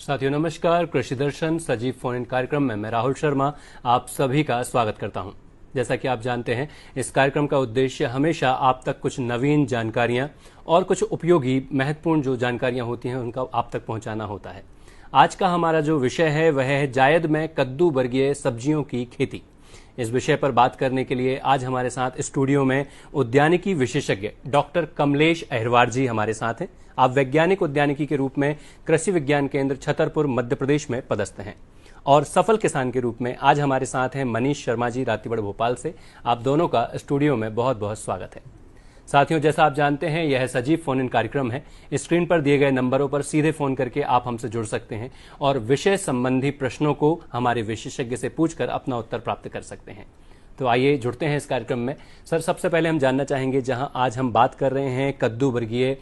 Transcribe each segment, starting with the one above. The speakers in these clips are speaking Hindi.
साथियों नमस्कार। कृषि दर्शन सजीव फोन इन कार्यक्रम में मैं राहुल शर्मा आप सभी का स्वागत करता हूं। जैसा कि आप जानते हैं, इस कार्यक्रम का उद्देश्य हमेशा आप तक कुछ नवीन जानकारियां और कुछ उपयोगी महत्वपूर्ण जो जानकारियां होती हैं उनका आप तक पहुंचाना होता है। आज का हमारा जो विषय है वह है जायद में कद्दू वर्गीय सब्जियों की खेती। इस विषय पर बात करने के लिए आज हमारे साथ स्टूडियो में उद्यानिकी विशेषज्ञ डॉक्टर कमलेश अहिरवार जी हमारे साथ हैं। आप वैज्ञानिक उद्यानिकी के रूप में कृषि विज्ञान केंद्र छतरपुर मध्य प्रदेश में पदस्थ हैं और सफल किसान के रूप में आज हमारे साथ हैं मनीष शर्मा जी रातीगढ़ भोपाल से। आप दोनों का स्टूडियो में बहुत बहुत स्वागत है। साथियों, जैसा आप जानते हैं यह सजीव फोन इन कार्यक्रम है। स्क्रीन पर दिए गए नंबरों पर सीधे फोन करके आप हमसे जुड़ सकते हैं और विषय संबंधी प्रश्नों को हमारे विशेषज्ञ से पूछकर अपना उत्तर प्राप्त कर सकते हैं। तो आइए जुड़ते हैं इस कार्यक्रम में। सर, सबसे पहले हम जानना चाहेंगे, जहां आज हम बात कर रहे हैं कद्दू वर्गीय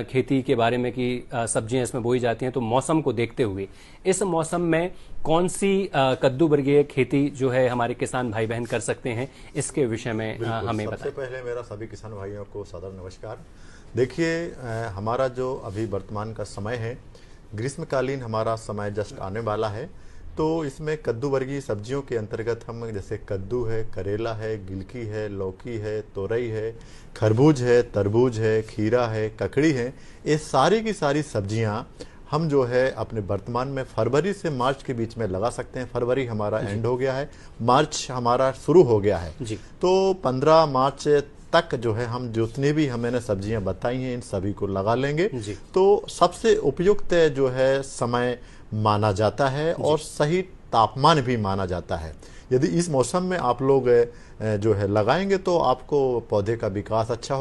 खेती के बारे में कि सब्जियां इसमें बोई जाती हैं, तो मौसम को देखते हुए इस मौसम में कौन सी कद्दू वर्गीय खेती जो है हमारे किसान भाई बहन कर सकते हैं, इसके विषय में हमें बताएं। सबसे पहले मेरा सभी किसान भाइयों को सादर नमस्कार। देखिए, हमारा जो अभी वर्तमान का समय है, ग्रीष्मकालीन हमारा समय जस्ट आने वाला है। तो इसमें कद्दू वर्गीय सब्जियों के अंतर्गत हम जैसे कद्दू है, करेला है, गिलकी है, लौकी है, तोरई है, खरबूज है, तरबूज है, खीरा है, ककड़ी है, ये सारी की सारी सब्जियां हम जो है अपने वर्तमान में फरवरी से मार्च के बीच में लगा सकते हैं। फरवरी हमारा एंड हो गया है, मार्च हमारा शुरू हो गया है जी। तो 15 मार्च तक जो है हम जितनी भी हमने सब्जियां बताई हैं इन सभी को लगा लेंगे। तो सबसे उपयुक्त जो है समय माना जाता है और सही तापमान भी माना जाता है। यदि इस मौसम में आप लोग जो है लगाएंगे तो आपको पौधे का विकास अच्छा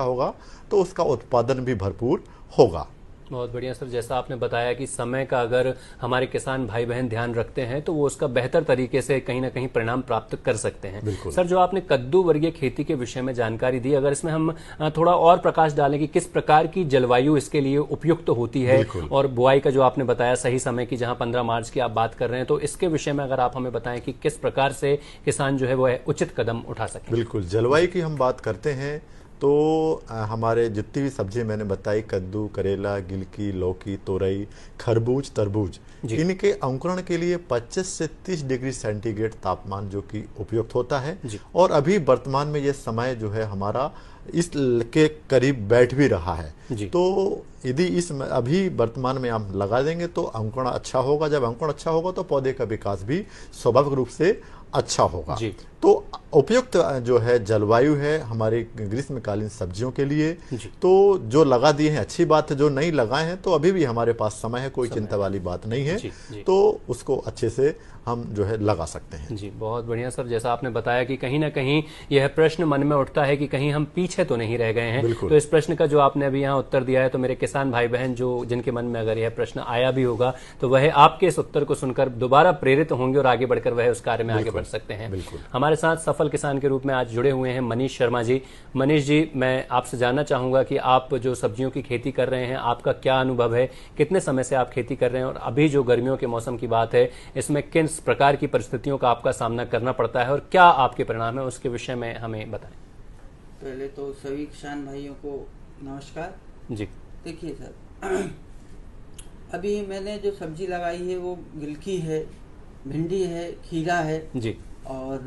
होगा तो उसका उत्पादन भी भरपूर होगा। बहुत बढ़िया सर, जैसा आपने बताया कि समय का अगर हमारे किसान भाई बहन ध्यान रखते हैं तो वो उसका बेहतर तरीके से कहीं ना कहीं परिणाम प्राप्त कर सकते हैं। सर, जो आपने कद्दू वर्गीय खेती के विषय में जानकारी दी, अगर इसमें हम थोड़ा और प्रकाश डालें कि किस प्रकार की जलवायु इसके लिए उपयुक्त होती है और बुआई का जो आपने बताया सही समय की, जहां 15 मार्च की आप बात कर रहे हैं, तो इसके विषय में अगर आप हमें बताएं कि किस प्रकार से किसान जो है वो उचित कदम उठा सके। बिल्कुल, जलवायु की हम बात करते हैं तो हमारे जितनी भी सब्जी मैंने बताई, कद्दू, करेला, गिलकी, लौकी, तोरई, खरबूज, तरबूज, इनके अंकुरण के लिए 25 से 30 डिग्री सेंटीग्रेड तापमान जो कि उपयुक्त होता है। और अभी वर्तमान में ये समय जो है हमारा इसके करीब बैठ भी रहा है। तो यदि इस अभी वर्तमान में हम लगा देंगे तो अंकुरण अच्छा होगा। जब अंकुरण अच्छा होगा तो पौधे का विकास भी स्वाभाविक रूप से अच्छा होगा। तो उपयुक्त जो है जलवायु है हमारे ग्रीष्मकालीन सब्जियों के लिए। तो जो लगा दिए हैं अच्छी बात है, जो नहीं लगाए हैं तो अभी भी हमारे पास समय है, कोई चिंता वाली बात नहीं है। तो उसको अच्छे से हम जो है लगा सकते हैं। जी, बहुत बढ़िया सर। जैसा आपने बताया कि कहीं ना कहीं यह प्रश्न मन में उठता है कि कहीं हम पीछे तो नहीं रह गए हैं। तो इस प्रश्न का जो आपने अभी यहाँ उत्तर दिया है, तो मेरे किसान भाई बहन जो जिनके मन में अगर यह प्रश्न आया भी होगा तो वह आपके इस उत्तर को सुनकर दोबारा प्रेरित होंगे और आगे बढ़कर वह उस कार्य में आगे बढ़ सकते हैं। हमारे साथ सफल किसान के रूप में आज जुड़े हुए हैं मनीष शर्मा जी। मनीष जी, मैं आपसे जानना चाहूंगा कि आप जो सब्जियों की खेती कर रहे हैं, आपका क्या अनुभव है, कितने समय से आप खेती कर रहे हैं और अभी जो गर्मियों के मौसम की बात है इसमें किस प्रकार की परिस्थितियों का आपका सामना करना पड़ता है और क्या आपके परिणाम है, उसके विषय में हमें बताएं। पहले तो सभी किसान भाइयों को नमस्कार जी। देखिए सर, अभी मैंने जो सब्जी लगाई है वो गिलकी है, भिंडी है, खीरा है जी और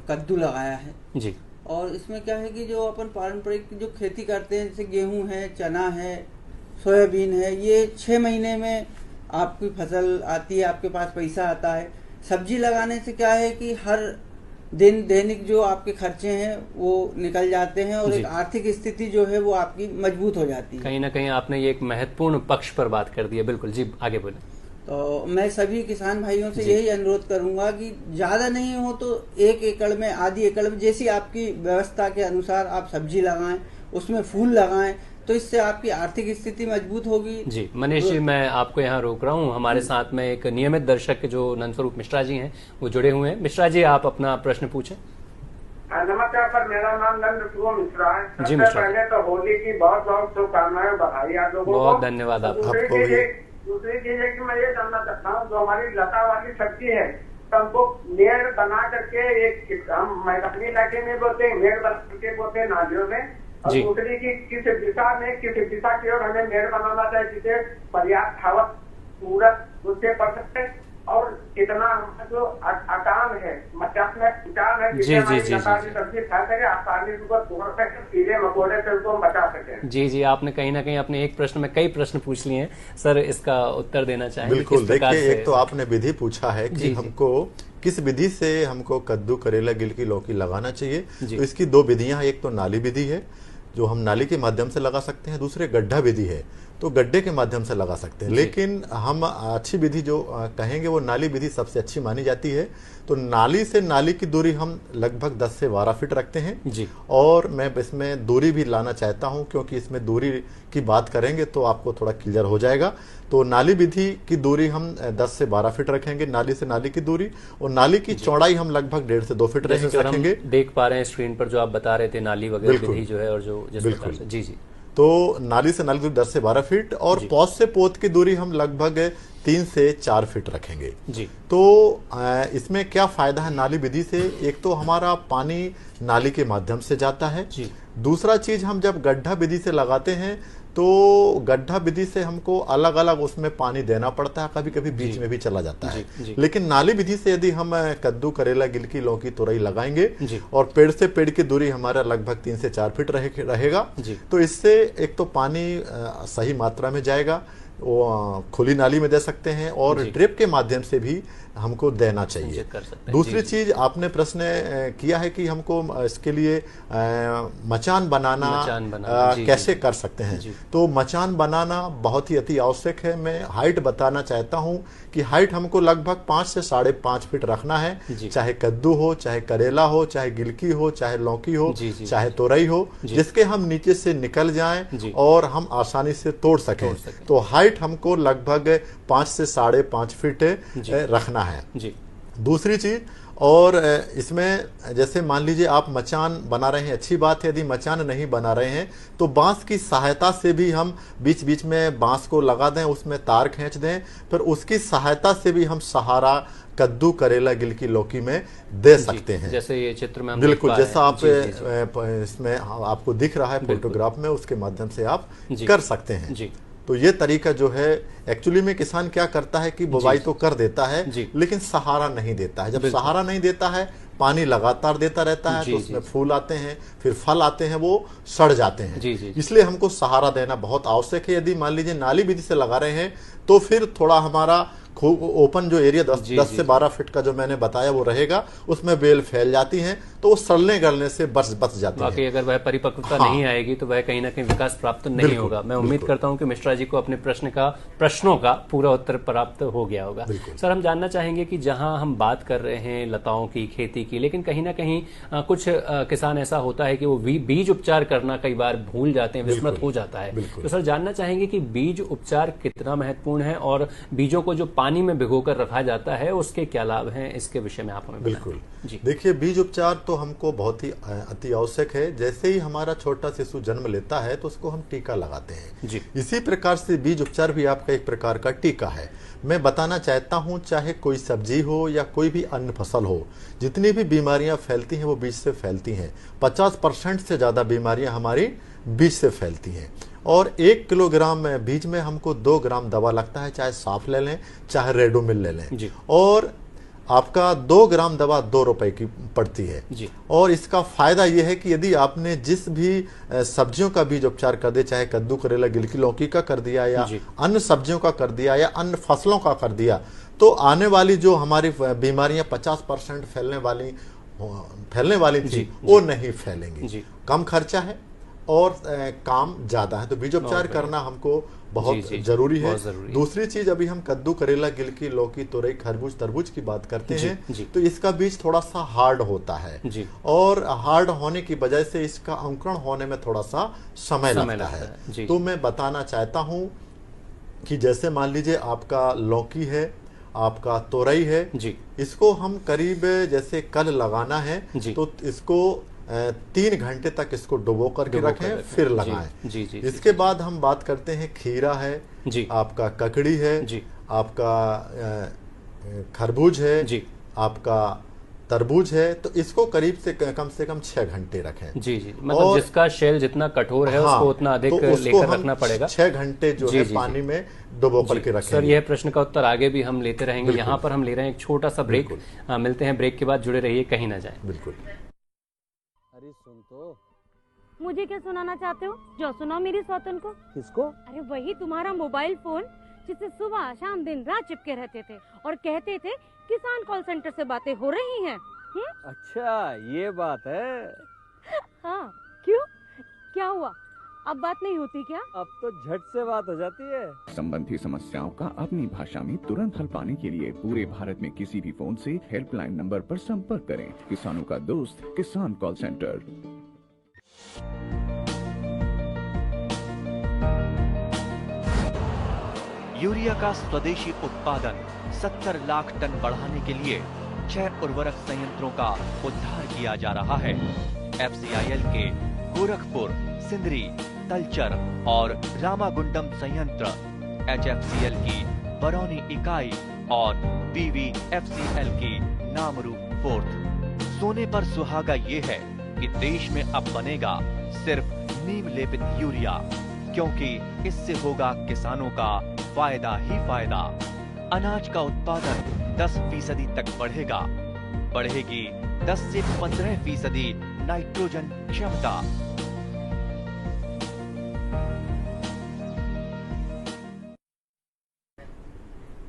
कद्दू लगाया है जी। और इसमें क्या है कि जो अपन पारंपरिक जो खेती करते हैं, जैसे गेहूं है, चना है, सोयाबीन है, ये 6 महीने में आपकी फसल आती है, आपके पास पैसा आता है। सब्जी लगाने से क्या है कि हर दिन दैनिक जो आपके खर्चे हैं वो निकल जाते हैं और एक आर्थिक स्थिति जो है वो आपकी मजबूत हो जाती है। कहीं ना कहीं आपने ये एक महत्वपूर्ण पक्ष पर बात कर दी है। बिल्कुल जी, आगे बोलें। तो मैं सभी किसान भाइयों से यही अनुरोध करूंगा कि ज्यादा नहीं हो तो 1 एकड़ में, आधी एकड़ में, जैसी आपकी व्यवस्था के अनुसार आप सब्जी लगाएं, उसमें फूल लगाएं, तो इससे आपकी आर्थिक स्थिति मजबूत होगी। जी मनीष जी, मैं आपको यहाँ रोक रहा हूँ। हमारे साथ में एक नियमित दर्शक जो नंदस्वरूप मिश्रा जी हैं वो जुड़े हुए हैं। मिश्रा जी, आप अपना प्रश्न पूछें। नमस्कार सर, मेरा नाम नंदस्वरूप मिश्रा है। जी सबसे पहले तो होली की बहुत बहुत शुभकामनाएं, बधाई आप लोगों को। बहुत धन्यवाद आपको। दूसरी चीज है कि मैं ये जानना चाहता हूँ, जो हमारी लता वाली सब्जी है तो हमको मेड़ बना करके, एक हम मैदानी इलाके में बोते हैं, मेड़ बना करके बोते हैं नालियों में, और दूसरी की किस दिशा की ओर हमें मेड़ बनाना चाहिए जिसे पर्याप्त हवा सूरज उससे पड़ सकते हैं। और इतना जो आसान है, मतलब विचार है जी जी जी सब्जी खा सके, आसानी से उसको तोड़ सके, कीड़े मकोड़े से उसको हम बचा सके। जी जी, आपने कहीं ना कहीं अपने एक प्रश्न में कई प्रश्न पूछ लिए हैं सर, इसका उत्तर देना चाहेंगे? बिल्कुल, देखिए एक तो आपने विधि पूछा है कि हमको किस विधि से हमको कद्दू, करेला, गिलकी, लौकी लगाना चाहिए। तो इसकी दो विधियां हैं, एक तो नाली विधि है जो हम नाली के माध्यम से लगा सकते हैं, दूसरे गड्ढा विधि है तो गड्ढे के माध्यम से लगा सकते हैं। लेकिन हम अच्छी विधि जो कहेंगे वो नाली विधि सबसे अच्छी मानी जाती है। तो नाली से नाली की दूरी हम लगभग 10 से 12 फीट रखते हैं जी। और मैं इसमें दूरी भी लाना चाहता हूं क्योंकि इसमें दूरी की बात करेंगे तो आपको थोड़ा क्लियर हो जाएगा। तो नाली विधि की दूरी हम 10 से 12 फीट रखेंगे, नाली से नाली की दूरी, और नाली की चौड़ाई हम लगभग 1.5 से 2 फीट रखेंगे। देख पा रहे हैं स्क्रीन पर जो आप बता रहे थे नाली वगैरह विधि जो है, और जो बिल्कुल जी जी, तो नाली से नाली दूरी 10 से 12 फीट और पौध से पौध की दूरी हम लगभग 3 से 4 फीट रखेंगे जी। तो इसमें क्या फायदा है नाली विधि से? एक तो हमारा पानी नाली के माध्यम से जाता है जी। दूसरा चीज, हम जब गड्ढा विधि से लगाते हैं तो गड्ढा विधि से हमको अलग अलग उसमें पानी देना पड़ता है, कभी कभी बीच में भी चला जाता है जी। लेकिन नाली विधि से यदि हम कद्दू, करेला, गिलकी, लौकी, तुरई लगाएंगे और पेड़ से पेड़ की दूरी हमारा लगभग 3 से 4 फीट रहेगा तो इससे एक तो पानी सही मात्रा में जाएगा, वो खुली नाली में दे सकते हैं और ड्रिप के माध्यम से भी हमको देना चाहिए। दूसरी चीज आपने प्रश्न किया है कि हमको इसके लिए मचान बनाना कैसे कर सकते हैं। तो मचान बनाना बहुत ही अति आवश्यक है। मैं हाइट बताना चाहता हूं कि हाइट हमको लगभग 5 से 5.5 फीट रखना है, चाहे कद्दू हो, चाहे करेला हो, चाहे गिलकी हो, चाहे लौकी हो, चाहे तोरई हो, जिसके हम नीचे से निकल जाएं और हम आसानी से तोड़ सकें। तो हाइट हमको लगभग 5 से 5.5 फीट रखना है जी। दूसरी चीज, और इसमें जैसे मान लीजिए आप मचान बना रहे हैं, अच्छी बात है। यदि मचान नहीं बना रहे हैं तो बांस की सहायता से भी हम बीच बीच में बांस को लगा दें, उसमें तार खींच दें, फिर उसकी सहायता से भी हम सहारा कद्दू, करेला, गिलकी, लौकी में दे सकते हैं। जैसे ये चित्र में हम बिल्कुल जैसा आप इसमें आपको दिख रहा है फोटोग्राफ में, उसके माध्यम से आप कर सकते हैं जी। तो ये तरीका जो है, एक्चुअली में किसान क्या करता है कि बुवाई तो कर देता है लेकिन सहारा नहीं देता है। जब सहारा नहीं देता है, पानी लगातार देता रहता है तो उसमें फूल आते हैं, फिर फल आते हैं, वो सड़ जाते हैं। इसलिए हमको सहारा देना बहुत आवश्यक है। यदि मान लीजिए नाली विधि से लगा रहे हैं तो फिर थोड़ा हमारा ओपन जो एरिया 10 से 12 फीट का जो मैंने बताया वो रहेगा, उसमें बेल फैल जाती हैं तो वो सड़ने गलने से बच जाती है। अगर वह परिपक्वता नहीं आएगी तो वह कहीं ना कहीं विकास प्राप्त नहीं होगा। मैं उम्मीद करता हूं कि मिश्रा जी को अपने प्रश्नों का पूरा उत्तर प्राप्त हो गया होगा। सर, हम जानना चाहेंगे कि जहां हम बात कर रहे हैं लताओं की खेती की, लेकिन कहीं ना कहीं कुछ किसान ऐसा होता है कि वो बीज उपचार करना कई बार भूल जाते हैं, विस्मृत हो जाता है। तो सर, जानना चाहेंगे कि बीज उपचार कितना महत्वपूर्ण है और बीजों को जो पानी में भिगोकर रखा जाता है उसके क्या लाभ हैं, इसके विषय में आप हमें बिल्कुल जी। देखिए, बीज उपचार तो हमको बहुत ही अति आवश्यक है। जैसे ही हमारा छोटा शिशु जन्म लेता है तो उसको हम टीका लगाते हैं जी। इसी प्रकार से बीज उपचार भी आपका एक प्रकार का टीका है। मैं बताना चाहता हूं, चाहे कोई सब्जी हो या कोई भी अन्य फसल हो, जितनी भी बीमारियां फैलती हैं वो बीज से फैलती हैं। 50% से ज्यादा बीमारियां हमारी बीज से फैलती हैं। और 1 किलोग्राम बीज में हमको 2 ग्राम दवा लगता है, चाहे साफ ले लें चाहे रेडोमिल ले लें जी। और आपका 2 ग्राम दवा 2 रुपए की पड़ती है जी। और इसका फायदा यह है कि यदि आपने जिस भी सब्जियों का बीज उपचार कर दिया, चाहे कद्दू, करेला, गिलकी, लौकी का कर दिया या अन्य सब्जियों का कर दिया या अन्य फसलों का कर दिया, तो आने वाली जो हमारी बीमारियां 50% फैलने वाली थी वो नहीं फैलेंगी। कम खर्चा है और काम ज्यादा है, तो बीजोपचार करना हमको बहुत जरूरी है। दूसरी चीज, अभी हम कद्दू, करेला, गिलकी, लौकी, तुरई, खरबूज, तरबूज की बात करते हैं तो इसका बीज थोड़ा सा हार्ड होता है और हार्ड होने की वजह से इसका अंकुरण होने में थोड़ा सा समय लगता है। तो मैं बताना चाहता हूं कि जैसे मान लीजिए आपका लौकी है, आपका तोरई है जी। इसको हम करीब जैसे कल लगाना है तो इसको 3 घंटे तक इसको डुबो करके रखें, फिर लगाएं जी। इसके बाद हम बात करते हैं खीरा है जी, आपका ककड़ी है जी, आपका खरबूज है जी, आपका तरबूज है तो इसको करीब से कम 6 घंटे रखें। जी जी, मतलब जिसका शेल जितना कठोर है उसको उतना अधिक तो लेकर रखना पड़ेगा। 6 घंटे जो है पानी में डुबो करके रखें। सर, यह प्रश्न का उत्तर आगे भी हम लेते रहेंगे। यहाँ पर हम ले रहे हैं एक छोटा सा ब्रेक। मिलते हैं ब्रेक के बाद, जुड़े रहिए, कहीं ना जाए। बिल्कुल। अरे सुन तो, मुझे क्या सुनाना चाहते हो? जो सुनाओ मेरी सौतन को। किसको? अरे वही तुम्हारा मोबाइल फोन जिससे सुबह शाम दिन रात चिपके रहते थे और कहते थे किसान कॉल सेंटर से बातें हो रही हैं। अच्छा ये बात है। हाँ, क्यों, क्या हुआ? अब बात नहीं होती क्या? अब तो झट से बात हो जाती है। संबंधी समस्याओं का अपनी भाषा में तुरंत हल पाने के लिए पूरे भारत में किसी भी फोन से हेल्पलाइन नंबर पर संपर्क करें। किसानों का दोस्त किसान कॉल सेंटर। यूरिया का स्वदेशी उत्पादन 70 लाख टन बढ़ाने के लिए 6 उर्वरक संयंत्रों का उद्धार किया जा रहा है। FCIL के गोरखपुर, सिंदरी, तलचर और रामागुंडम संयंत्र, HFCL की बरौनी इकाई और PVFCL की नामरू फोर्थ। सोने पर सुहागा ये है कि देश में अब बनेगा सिर्फ नीम लेपित यूरिया, क्योंकि इससे होगा किसानों का फायदा ही फायदा। अनाज का उत्पादन 10% तक बढ़ेगा। बढ़ेगी 10 से 15% नाइट्रोजन क्षमता।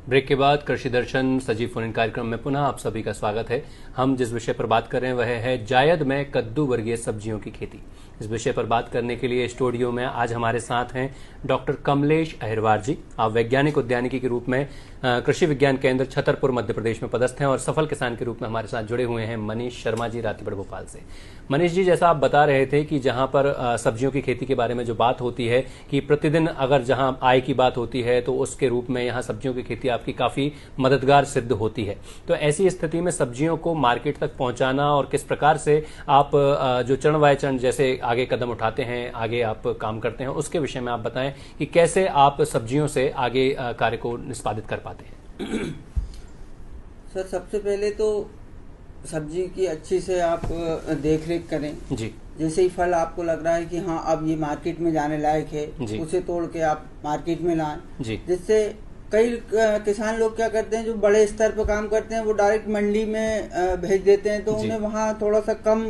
ब्रेक के बाद कृषि दर्शन सजीव फोन इन कार्यक्रम में पुनः आप सभी का स्वागत है। हम जिस विषय पर बात कर रहे हैं वह है जायद में कद्दू वर्गीय सब्जियों की खेती। इस विषय पर बात करने के लिए स्टूडियो में आज हमारे साथ हैं डॉक्टर कमलेश अहिरवार जी। आप वैज्ञानिक उद्यानिकी के रूप में कृषि विज्ञान केंद्र छतरपुर मध्य प्रदेश में पदस्थ हैं और सफल किसान के रूप में हमारे साथ जुड़े हुए हैं मनीष शर्मा जी, रातीगढ़ भोपाल से। मनीष जी, जैसा आप बता रहे थे कि जहां पर सब्जियों की खेती के बारे में जो बात होती है कि प्रतिदिन अगर जहां आय की बात होती है तो उसके रूप में यहाँ सब्जियों की खेती आपकी काफी मददगार सिद्ध होती है। तो ऐसी स्थिति में सब्जियों को मार्केट तक पहुंचाना और किस प्रकार से आप जो चरण बाय चरण जैसे आगे कदम उठाते हैं, आगे आप काम करते हैं, उसके विषय में आप बताएं कि कैसे आप सब्जियों से आगे कार्य को निष्पादित कर पाते हैं। सर, सबसे पहले तो सब्जी की अच्छी से आप देख रेख करें जी। जैसे ही फल आपको लग रहा है कि हाँ अब ये मार्केट में जाने लायक है, उसे तोड़ के आप मार्केट में लाएं। जिससे कई किसान लोग क्या करते हैं, जो बड़े स्तर पर काम करते हैं, वो डायरेक्ट मंडी में भेज देते हैं, तो उन्हें वहाँ थोड़ा सा कम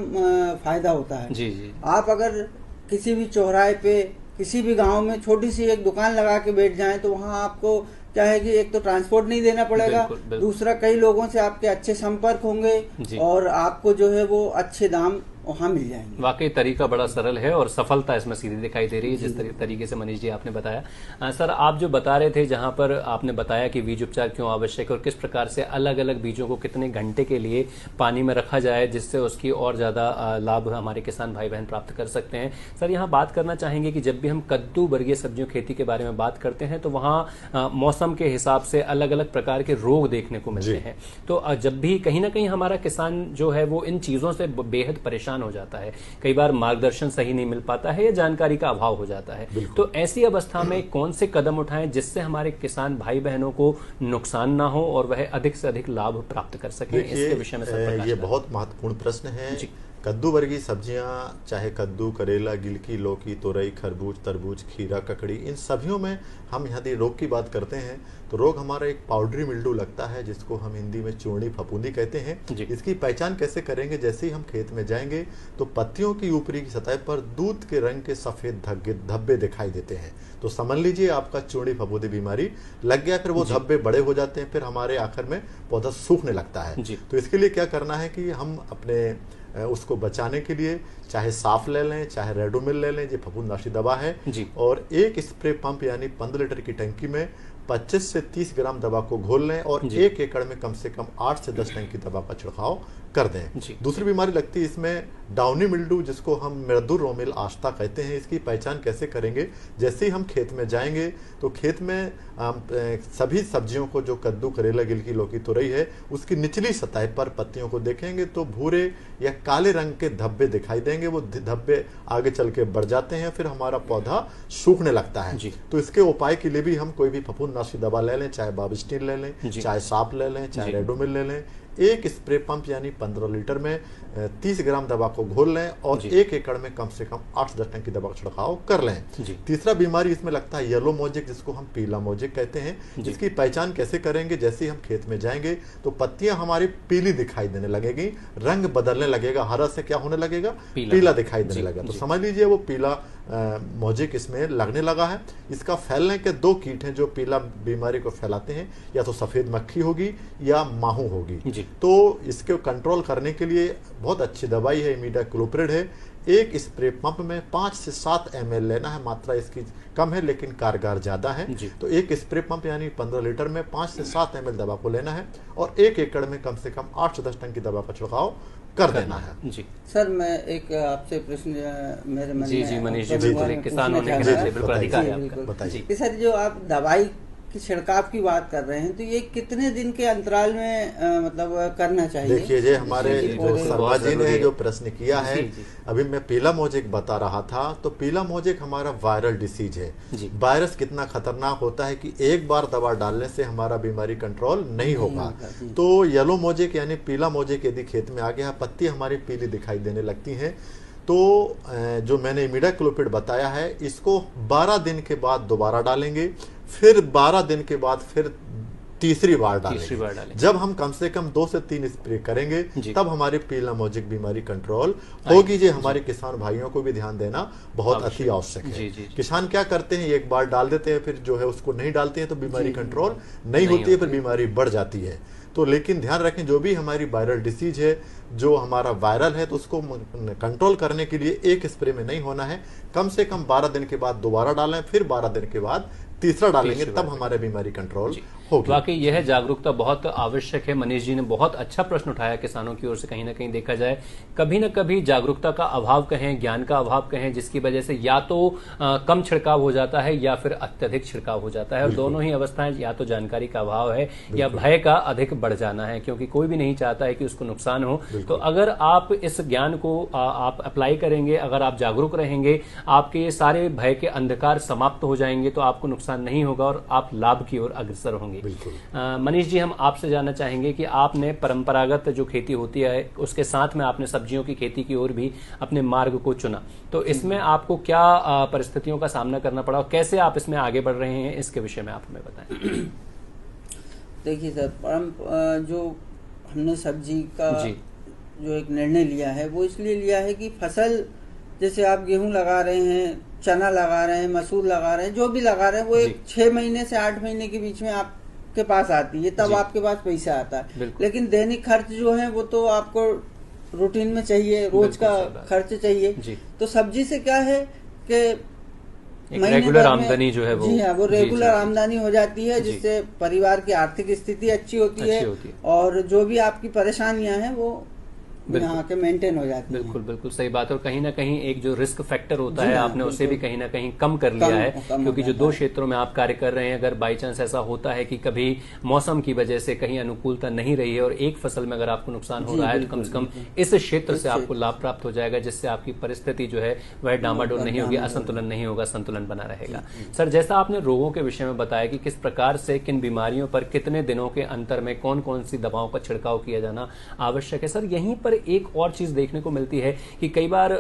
फायदा होता है। जी। आप अगर किसी भी चौराहे पे किसी भी गांव में छोटी सी एक दुकान लगा के बैठ जाएं तो वहाँ आपको क्या है कि एक तो ट्रांसपोर्ट नहीं देना पड़ेगा, दूसरा कई लोगों से आपके अच्छे संपर्क होंगे और आपको जो है वो अच्छे दाम वहाँ मिल जाएंगे। वाकई तरीका बड़ा सरल है और सफलता इसमें सीधी दिखाई दे रही है जिस तरीके से मनीष जी आपने बताया। सर, आप जो बता रहे थे, जहां पर आपने बताया कि बीज उपचार क्यों आवश्यक है और किस प्रकार से अलग अलग बीजों को कितने घंटे के लिए पानी में रखा जाए जिससे उसकी और ज्यादा लाभ हमारे किसान भाई बहन प्राप्त कर सकते हैं। सर, यहाँ बात करना चाहेंगे कि जब भी हम कद्दू वर्गीय सब्जियों खेती के बारे में बात करते हैं तो वहाँ मौसम के हिसाब से अलग अलग प्रकार के रोग देखने को मिलते हैं। तो जब भी कहीं ना कहीं हमारा किसान जो है वो इन चीजों से बेहद परेशान हो जाता है, कई बार मार्गदर्शन सही नहीं मिल पाता है या जानकारी का अभाव हो जाता है, तो ऐसी अवस्था में कौन से कदम उठाएं जिससे हमारे किसान भाई बहनों को नुकसान ना हो और वह अधिक से अधिक लाभ प्राप्त कर सकें? इसके विषय में ये बहुत महत्वपूर्ण प्रश्न है। कद्दू वर्गीय सब्जियां, चाहे कद्दू, करेला, गिलकी, लौकी, तोरई, खरबूज, तरबूज, खीरा, ककड़ी, इन सभियों में हम यदि रोग की बात करते हैं तो रोग हमारा एक पाउडरी मिल्डू लगता है जिसको हम हिंदी में चूर्णी फफूंदी कहते हैं। इसकी पहचान कैसे करेंगे? जैसे ही हम खेत में जाएंगे तो पत्तियों की ऊपरी की सतह पर दूध के रंग के सफेद धब्बे दिखाई देते हैं, तो समझ लीजिए आपका चूर्णी फफूंदी बीमारी लग गया। फिर वो धब्बे बड़े हो जाते हैं, फिर हमारे आखिर में पौधा सूखने लगता है। तो इसके लिए क्या करना है कि हम अपने उसको बचाने के लिए चाहे साफ ले लें, चाहे रेडोमिल ले लें, ये फफूंदनाशी दवा है, और एक स्प्रे पंप यानी 15 लीटर की टंकी में 25 से 30 ग्राम दवा को घोल लें और 1 एकड़ में कम से कम 8 से 10 टन की दवा का छिड़काव कर दें। दूसरी बीमारी लगती है इसमें डाउनी मिल्डू, जिसको हम मृदु रोमिल आस्था कहते हैं। इसकी पहचान कैसे करेंगे? जैसे ही हम खेत में जाएंगे तो खेत में सभी सब्जियों को, जो कद्दू, करेला, गिलकी, लौकी, तोरई है, उसकी निचली सतह पर पत्तियों को देखेंगे तो भूरे या काले रंग के धब्बे दिखाई देंगे। वो धब्बे आगे चल के बढ़ जाते हैं, फिर हमारा पौधा सूखने लगता है। तो इसके उपाय के लिए भी हम कोई भी फफूंदनाशी दवा ले लें, चाहे बाविस्टिन ले लें, चाहे साप ले लें, चाहे रेडोमिल ले लें, एक स्प्रे पंप यानी 15 लीटर में 30 ग्राम दवा को घोल लें और 1 एकड़ में कम से कम 8 से 10 टन की दवा का छिड़काव कर लें। तीसरा बीमारी इसमें लगता है येलो मोजेक, जिसको हम पीला मोजेक कहते हैं। इसकी पहचान कैसे करेंगे? जैसे ही हम खेत में जाएंगे तो पत्तियां हमारी पीली दिखाई देने लगेगी, रंग बदलने लगेगा, हरा से क्या होने लगेगा? पीला दिखाई देने लगेगा। तो समझ लीजिए वो पीला मोजेक इसमें लगने लगा है। इसका फैलने के 2 कीट हैं जो पीला बीमारी को फैलाते हैं, या तो सफेद मक्खी होगी या माहू होगी। तो इसको कंट्रोल करने के लिए बहुत अच्छी दवाई है, इमिडाक्लोप्रिड है। एक स्प्रे पंप में 5 से 7 ml लेना है। मात्रा इसकी कम है लेकिन कारगर ज्यादा है। तो एक स्प्रे पंप यानी 15 लीटर में 5 से 7 ml दवा को लेना है और 1 एकड़ में कम से कम 8 से 10 टन की दवा का छिड़काव कर देना है। जी सर, मैं एक आपसे प्रश्न मेरे मन में जी मनीष जी, बिल्कुल किसान होने के नाते बिल्कुल अधिकार है आपका। बताइए सर, जो आप दवाई की छिड़काव की बात कर रहे हैं तो ये कितने दिन के अंतराल में मतलब करना चाहिए? देखिए, ये हमारे जो शर्मा जी ने जो प्रश्न किया है, अभी मैं पीला मोजेक बता रहा था। तो पीला मोजेक हमारा वायरल डिसीज है। वायरस कितना खतरनाक होता है कि एक बार दवा डालने से हमारा बीमारी कंट्रोल नहीं होगा। तो येलो मोजेक यानी पीला मोजेक यदि खेत में आ गया, पत्ती हमारी पीली दिखाई देने लगती है, तो जो मैंने इमिडाक्लोप्रिड बताया है, इसको 12 दिन के बाद दोबारा डालेंगे, फिर 12 दिन के बाद फिर तीसरी बार डालेंगे। जब हम कम से कम 2 से 3 स्प्रे करेंगे तब हमारी पीला मोजेक बीमारी कंट्रोल होगी। ये हमारे किसान भाइयों को भी ध्यान देना बहुत अति आवश्यक है। किसान क्या करते हैं, एक बार डाल देते हैं, फिर जो है उसको नहीं डालते हैं तो बीमारी कंट्रोल नहीं होती है, फिर बीमारी बढ़ जाती है। तो लेकिन ध्यान रखें, जो भी हमारी वायरल डिसीज है, जो हमारा वायरल है, तो उसको कंट्रोल करने के लिए एक स्प्रे में नहीं होना है। कम से कम 12 दिन के बाद दोबारा डालें, फिर 12 दिन के बाद तीसरा डालेंगे, तब हमारे बीमारी कंट्रोल होगी। वाकई यह जागरूकता बहुत आवश्यक है। मनीष जी ने बहुत अच्छा प्रश्न उठाया किसानों की ओर से। कहीं ना कहीं देखा जाए, कभी न कभी जागरूकता का अभाव कहें, ज्ञान का अभाव कहें, जिसकी वजह से या तो कम छिड़काव हो जाता है या फिर अत्यधिक छिड़काव हो जाता है। और दोनों ही अवस्थाएं, या तो जानकारी का अभाव है या भय का अधिक बढ़ जाना है, क्योंकि कोई भी नहीं चाहता है कि उसको नुकसान हो। तो अगर आप इस ज्ञान को आप अप्लाई करेंगे, अगर आप जागरूक रहेंगे, आपके ये सारे भय के अंधकार समाप्त हो जाएंगे, तो आपको नुकसान नहीं होगा और आप लाभ की ओर अग्रसर होंगे। मनीष जी, हम आपसे जानना चाहेंगे कि आपने परंपरागत जो खेती होती है उसके साथ में आपने सब्जियों की खेती की ओर भी अपने मार्ग को चुना, तो इसमें आपको क्या परिस्थितियों का सामना करना पड़ा और कैसे आप इसमें आगे बढ़ रहे हैं, इसके विषय में आप हमें बताएं। देखिए सर, जो हमने सब्जी का जो एक निर्णय लिया है, वो इसलिए लिया है कि फसल, जैसे आप गेहूं लगा रहे हैं, चना लगा रहे हैं, मसूर लगा रहे हैं, जो भी लगा रहे हैं, वो एक 6 महीने से 8 महीने के बीच में आपके पास आती है, तब आपके पास पैसा आता है। लेकिन दैनिक खर्च जो है वो तो आपको रूटीन में चाहिए, रोज का खर्च चाहिए। तो सब्जी से क्या है कि रेगुलर आमदनी जो है वो, जी हाँ, वो रेगुलर आमदनी हो जाती है, जिससे परिवार की आर्थिक स्थिति अच्छी होती है और जो भी आपकी परेशानियां हैं वो यहाँ के मेंटेन हो जाती है। बिल्कुल बिल्कुल सही बात है। और कहीं ना कहीं एक जो रिस्क फैक्टर होता है, आपने उसे भी कहीं ना कहीं कम कर लिया है, क्योंकि जो 2 क्षेत्रों में आप कार्य कर रहे हैं, अगर बाई चांस ऐसा होता है कि कभी मौसम की वजह से कहीं अनुकूलता नहीं रही है और एक फसल में अगर आपको नुकसान हो रहा है, तो कम से कम इस क्षेत्र से आपको लाभ प्राप्त हो जाएगा, जिससे आपकी परिस्थिति जो है वह डामाडोल नहीं होगी, असंतुलन नहीं होगा, संतुलन बना रहेगा। सर, जैसा आपने रोगों के विषय में बताया कि किस प्रकार से किन बीमारियों पर कितने दिनों के अंतर में कौन कौन सी दवाओं का छिड़काव किया जाना आवश्यक है, सर यहीं पर एक और चीज देखने को मिलती है कि कई बार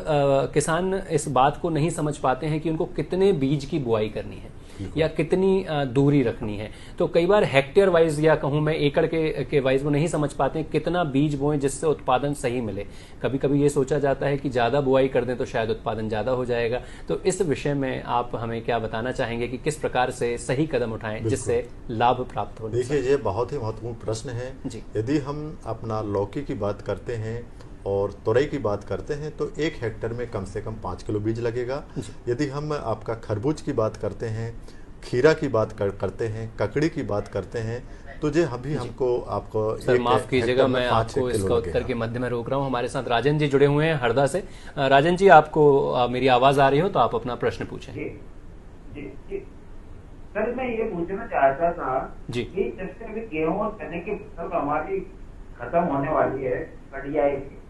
किसान इस बात को नहीं समझ पाते हैं कि उनको कितने बीज की बुआई करनी है या कितनी दूरी रखनी है। तो कई बार हेक्टेयर वाइज या कहूं मैं एकड़ के वाइज वो नहीं समझ पाते हैं कितना बीज बोएं जिससे उत्पादन सही मिले। कभी कभी ये सोचा जाता है कि ज्यादा बुआई कर दें तो शायद उत्पादन ज्यादा हो जाएगा। तो इस विषय में आप हमें क्या बताना चाहेंगे कि किस प्रकार से सही कदम उठाएं जिससे लाभ प्राप्त हो? देखिए, ये बहुत ही महत्वपूर्ण प्रश्न है। यदि हम अपना लौकी की बात करते हैं और तुरई की बात करते हैं तो 1 हेक्टेयर में कम से कम 5 किलो बीज लगेगा। यदि हम आपका खरबूज की बात करते हैं, खीरा की बात करते हैं, ककड़ी की बात करते हैं, तो ये अभी हमको आपको सर माफ कीजिएगा, मैं आपको इसका उत्तर के मध्य में रोक रहा हूँ। हमारे साथ राजन जी जुड़े हुए हैं हरदा से। राजन जी, आपको मेरी आवाज आ रही हो तो आप अपना प्रश्न पूछें। जी। सर, मैं ये पूछना चाहता था कि जैसे अभी गेहूं और चने की फसल हमारी खत्म होने वाली है, कटियाई की,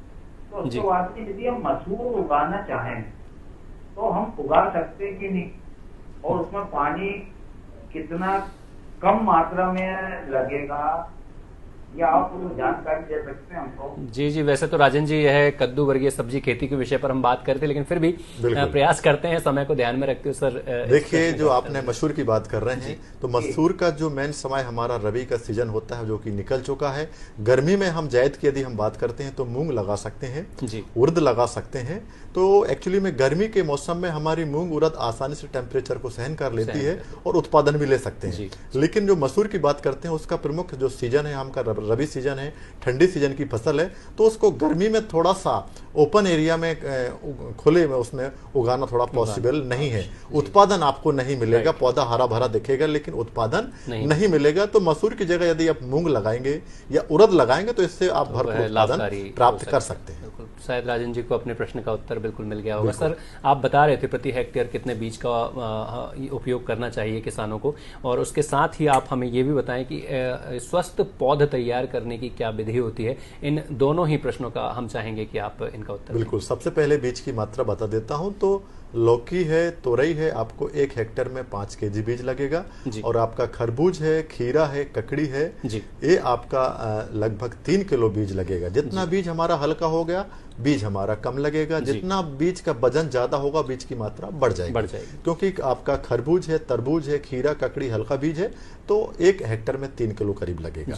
तो उसके बाद यदि हम मसूर उगाना चाहें तो हम उगा सकते कि नहीं, और उसमें पानी कितना कम मात्रा में लगेगा या आप जानकारी दे सकते हैं हमको? जी जी, वैसे तो राजन जी यह कद्दू वर्गीय सब्जी खेती के विषय पर हम बात करते, लेकिन फिर भी प्रयास करते हैं समय को ध्यान में रखते हुए। सर देखिए, जो आपने मसूर की बात कर रहे हैं, तो मसूर का जो मेन समय हमारा रबी का सीजन होता है जो कि निकल चुका है। गर्मी में हम जायद की यदि हम बात करते हैं तो मूंग लगा सकते हैं, उर्द लगा सकते हैं। तो एक्चुअली में गर्मी के मौसम में हमारी मूंग उड़द आसानी से टेम्परेचर को सहन कर लेती है और उत्पादन भी ले सकते हैं। लेकिन जो मसूर की बात करते हैं उसका प्रमुख जो सीजन है हमका रबी सीजन है, ठंडी सीजन की फसल है, तो उसको गर्मी में थोड़ा सा ओपन एरिया में खुले में उसमें उगाना थोड़ा पॉसिबल नहीं है। उत्पादन आपको नहीं मिलेगा, पौधा हरा भरा दिखेगा लेकिन उत्पादन नहीं मिलेगा। तो मसूर की जगह यदि आप मूंग लगाएंगे या उड़द लगाएंगे तो इससे आप भरपूर उत्पादन प्राप्त कर सकते हैं। शायद राजन जी को अपने प्रश्न का उत्तर बिल्कुल मिल गया होगा। सर, आप बता रहे थे प्रति हेक्टेयर कितने बीज का उपयोग करना चाहिए किसानों को, और उसके साथ ही आप हमें ये भी बताएं कि स्वस्थ पौध तैयार करने की क्या विधि होती है। इन दोनों ही प्रश्नों का हम चाहेंगे कि आप इनका उत्तर बिल्कुल। सबसे पहले बीज की मात्रा बता देता हूं। तो लौकी है, तोरई है, आपको 1 हेक्टेयर में 5 केजी बीज लगेगा। और आपका खरबूज है, खीरा है, ककड़ी है, ये आपका लगभग 3 किलो बीज लगेगा। जितना बीज हमारा हल्का हो गया बीज हमारा कम लगेगा, जितना बीज का वजन ज्यादा होगा बीज की मात्रा बढ़ जाएगी। क्योंकि आपका खरबूज है, तरबूज है, खीरा, ककड़ी हल्का बीज है, तो 1 हेक्टेयर में 3 किलो करीब लगेगा।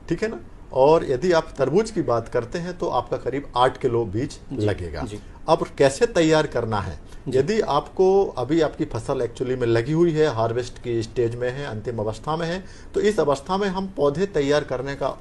ठीक है ना। और यदि आप तरबूज की बात करते हैं तो आपका करीब 8 किलो बीज लगेगा। अब कैसे तैयार करना है? यदि आपको अभी आपकी फसल एक्चुअली में लगी हुई है, हार्वेस्ट की स्टेज में है, अंतिम अवस्था में है, तो इस अवस्था में हम पौधे तैयार करने का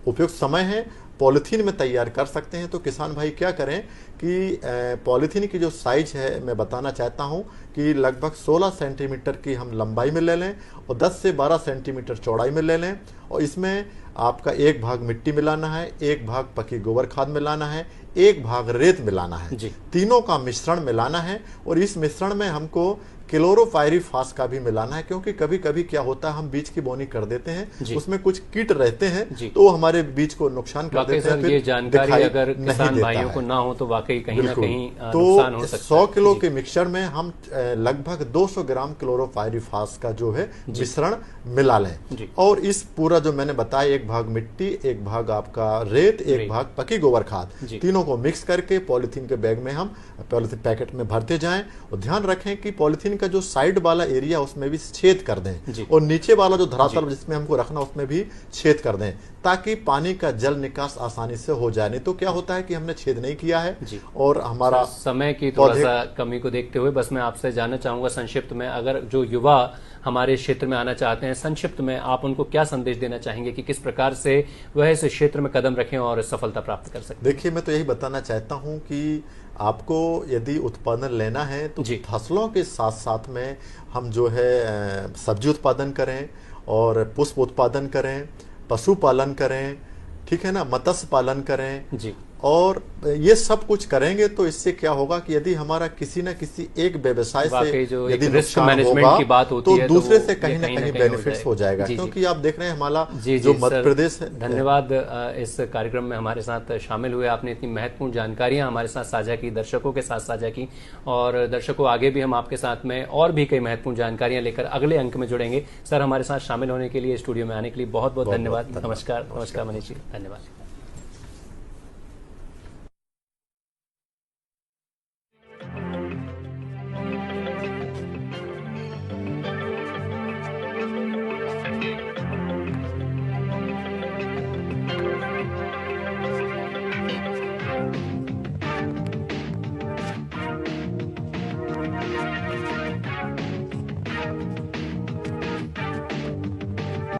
उपयुक्त समय है, पॉलिथीन में तैयार कर सकते हैं। तो किसान भाई क्या करें कि पॉलिथीन की जो साइज है मैं बताना चाहता हूं कि लगभग 16 सेंटीमीटर की हम लंबाई में ले लें और 10 से 12 सेंटीमीटर चौड़ाई में ले लें। और इसमें आपका 1 भाग मिट्टी मिलाना है, 1 भाग पकी गोबर खाद मिलाना है, 1 भाग रेत मिलाना है। तीनों का मिश्रण मिलाना है और इस मिश्रण में हमको क्लोरोपाइरीफॉस का भी मिलाना है। क्योंकि कभी कभी क्या होता है हम बीज की बोनी कर देते हैं, उसमें कुछ कीट रहते हैं तो हमारे बीज को नुकसान कर देते हैं। ये जानकारी अगर किसान भाइयों को ना हो तो वाकई कहीं ना कहीं नुकसान हो सकता है। 100 किलो के मिक्सचर में हम लगभग 200 ग्राम क्लोरोपाइरीफॉस का जो है मिश्रण मिला लें। और इस पूरा जो मैंने बताया 1 भाग मिट्टी, 1 भाग आपका रेत, 1 भाग पकी गोबर खाद, तीनों को मिक्स करके पॉलिथीन के बैग में हम पॉलिथीन पैकेट में भरते जाएं। और ध्यान रखें कि पॉलिथीन का जो साइड वाला एरिया उसमें भी छेद कर दें और नीचे वाला जो धरातल जिसमें हमको रखना उसमें भी छेद कर दें, ताकि पानी का जल निकास आसानी से हो जाए। नहीं तो क्या होता है कि हमने छेद नहीं किया है और हमारा समय की थोड़ा सा कमी को देखते हुए बस मैं आपसे जानना चाहूंगा संक्षिप्त में, अगर जो युवा हमारे क्षेत्र में आना चाहते हैं, संक्षिप्त में आप उनको क्या संदेश देना चाहेंगे कि किस प्रकार से वह इस क्षेत्र में कदम रखें और सफलता प्राप्त कर सकें? देखिए, मैं तो यही बताना चाहता हूं कि आपको यदि उत्पादन लेना है तो फसलों के साथ साथ में हम जो है सब्जी उत्पादन करें और पुष्प उत्पादन करें, पशुपालन करें, ठीक है ना, मत्स्य पालन करें। और ये सब कुछ करेंगे तो इससे क्या होगा कि यदि हमारा किसी न किसी एक व्यवसाय से यदि रिस्क मैनेजमेंट की बात होती है तो दूसरे से कहीं ना कहीं बेनिफिट्स हो जाएगा। क्योंकि आप देख रहे हैं हमारा जो मध्य प्रदेश है। धन्यवाद इस कार्यक्रम में हमारे साथ शामिल हुए, आपने इतनी महत्वपूर्ण जानकारियां हमारे साथ साझा की, दर्शकों के साथ साझा की। और दर्शकों, आगे भी हम आपके साथ में और भी कई महत्वपूर्ण जानकारियां लेकर अगले अंक में जुड़ेंगे। सर, हमारे साथ शामिल होने के लिए, स्टूडियो में आने के लिए बहुत बहुत धन्यवाद। नमस्कार। नमस्कार मनीष जी, धन्यवाद।